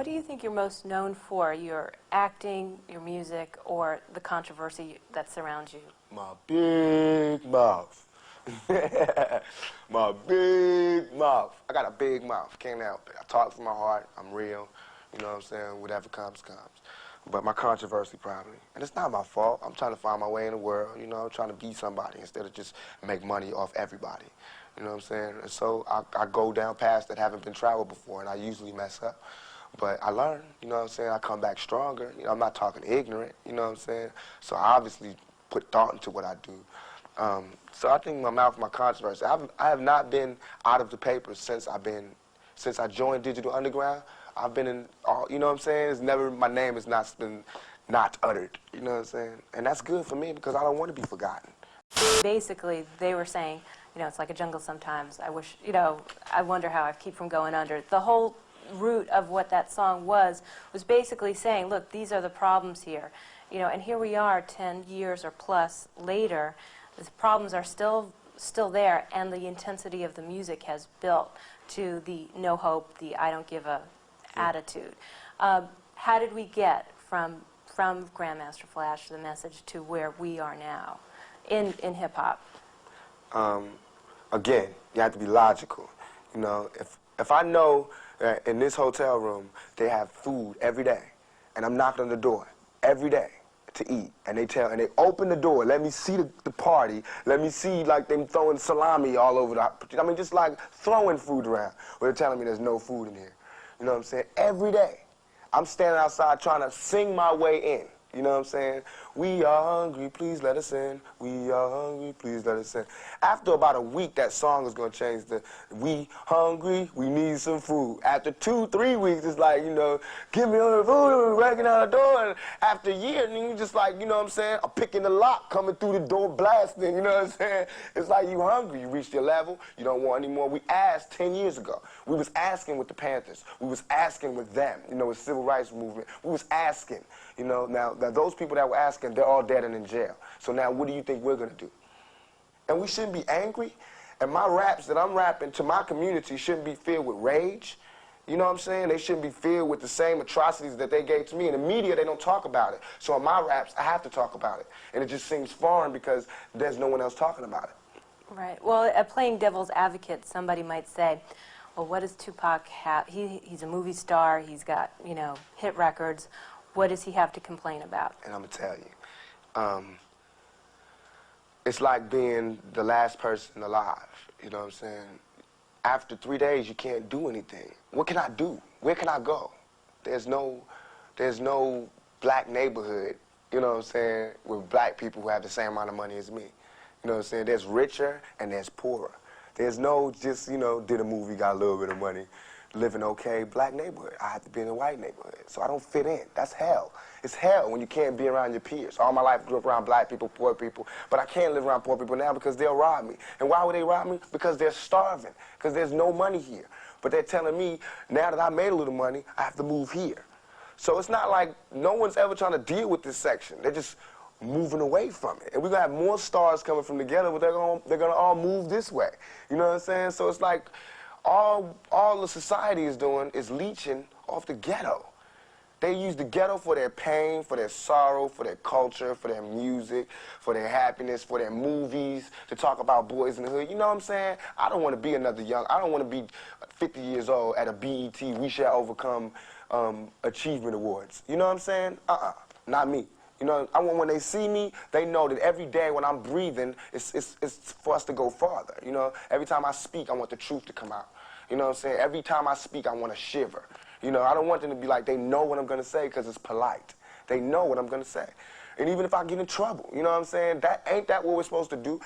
What do you think you're most known for? Your acting, your music, or the controversy that surrounds you? My big mouth. My big mouth. I got a big mouth. Can't help it. I talk from my heart. I'm real. You know what I'm saying? Whatever comes, comes. But my controversy probably. And it's not my fault. I'm trying to find my way in the world. You know, I'm trying to be somebody instead of just make money off everybody. You know what I'm saying? And so I go down paths that haven't been traveled before, and I usually mess up. But I learn, you know what I'm saying? I come back stronger. You know, I'm not talking ignorant, you know what I'm saying? So I obviously put thought into what I do. So I think my mouth, my controversy. I have not been out of the paper since I joined Digital Underground. I've been in all, you know what I'm saying? It's never, my name has not been not uttered, you know what I'm saying? And that's good for me because I don't want to be forgotten. Basically, they were saying, you know, it's like a jungle sometimes. I wish, you know, I wonder how I keep from going under. The whole root of what that song was basically saying, look, these are the problems here. You know, and here we are 10 years or plus later, the problems are still there, and the intensity of the music has built to the no hope, the I don't give a attitude. How did we get from Grandmaster Flash, the message, to where we are now in hip-hop? Again, you have to be logical. You know, if I know that in this hotel room they have food every day, and I'm knocking on the door every day to eat, and they open the door, let me see the party, let me see like them throwing salami all over I mean, just like throwing food around, where they're telling me there's no food in here. You know what I'm saying? Every day, I'm standing outside trying to sing my way in. You know what I'm saying? We are hungry, please let us in. We are hungry, please let us in. After about a week, that song is going to change to, we hungry, we need some food. After 2, 3 weeks, it's like, you know, give me all the food, breaking out the door. And after a year, and you just like, you know what I'm saying, I'm picking the lock, coming through the door, blasting, you know what I'm saying? It's like you hungry, you reached your level, you don't want any more. We asked 10 years ago. We was asking with the Panthers. We was asking with them, you know, with civil rights movement. We was asking, you know, now those people that were asking, they're all dead and in jail. So now what do you think we're going to do? And we shouldn't be angry. And my raps that I'm rapping to my community shouldn't be filled with rage. You know what I'm saying? They shouldn't be filled with the same atrocities that they gave to me. In the media, they don't talk about it. So in my raps, I have to talk about it. And it just seems foreign because there's no one else talking about it. Right. Well, playing devil's advocate, somebody might say, well, what does Tupac have? He's a movie star. He's got, you know, hit records. What does he have to complain about? And I'm going to tell you, it's like being the last person alive, you know what I'm saying? After 3 days, you can't do anything. What can I do? Where can I go? There's no black neighborhood, you know what I'm saying, with black people who have the same amount of money as me. You know what I'm saying? There's richer and there's poorer. There's no just, you know, did a movie, got a little bit of money, living okay, black neighborhood. I have to be in a white neighborhood, so I don't fit in. That's hell. It's hell when you can't be around your peers. All my life I grew up around black people, poor people, but I can't live around poor people now because they'll rob me. And why would they rob me? Because they're starving, because there's no money here. But they're telling me, now that I made a little money, I have to move here. So it's not like no one's ever trying to deal with this section. They're just moving away from it. And we're going to have more stars coming from the ghetto, but they're gonna all move this way. You know what I'm saying? So it's like, all the society is doing is leeching off the ghetto. They use the ghetto for their pain, for their sorrow, for their culture, for their music, for their happiness, for their movies, to talk about boys in the hood. You know what I'm saying? I don't want to be another I don't want to be 50 years old at a BET We Shall Overcome Achievement Awards. You know what I'm saying? Not me. You know, I want when they see me, they know that every day when I'm breathing, it's for us to go farther. You know, every time I speak, I want the truth to come out. You know what I'm saying? Every time I speak, I want to shiver. You know, I don't want them to be like, they know what I'm going to say because it's polite. They know what I'm going to say. And even if I get in trouble, you know what I'm saying? Ain't that what we're supposed to do?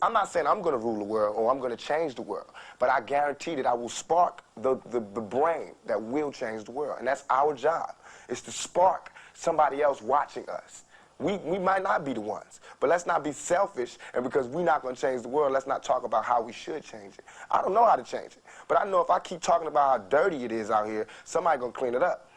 I'm not saying I'm going to rule the world or I'm going to change the world, but I guarantee that I will spark the brain that will change the world. And that's our job, is to spark somebody else watching us. We might not be the ones, but let's not be selfish, and because we're not going to change the world, let's not talk about how we should change it. I don't know how to change it, but I know if I keep talking about how dirty it is out here, somebody's going to clean it up.